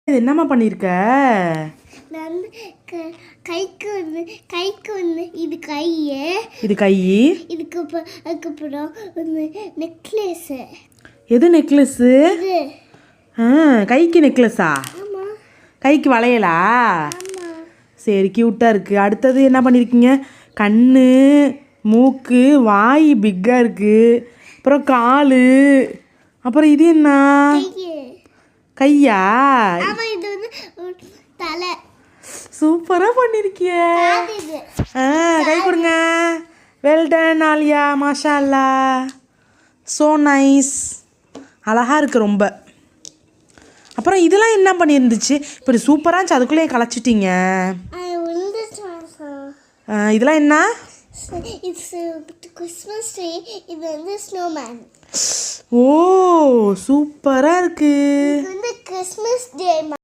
இது என்னம்மா பண்ணியிருக்க? நான் கைக்கு ஒன்று இது கை. இது கை. அதுக்கப்புறம் நெக்லஸ். எது நெக்லஸ்ஸு? கைக்கு நெக்லஸா? கைக்கு வளையலா? சரி, க்யூட்டாக இருக்குது. அடுத்தது என்ன பண்ணியிருக்கீங்க? கண்ணு, மூக்கு, வாய் பிக்காக இருக்குது. அப்புறம் கால். அப்புறம் இது என்ன? கையா? தலை. சூப்பராக பண்ணியிருக்கிய. கை கொடுங்க. வெல் டன் ஆலியா, மாஷா அல்லா. So nice. அழகாக இருக்குது ரொம்ப. அப்புறம் இதெல்லாம் என்ன பண்ணியிருந்துச்சு? இப்படி சூப்பராக இருந்துச்சு, அதுக்குள்ளேயே களைச்சிட்டிங்க. இதெல்லாம் என்ன? Christmas tree. இது வந்து ஸ்னோமேன். ஓ, சூப்பராக இருக்குது. இது வந்து கிறிஸ்மஸ் டே.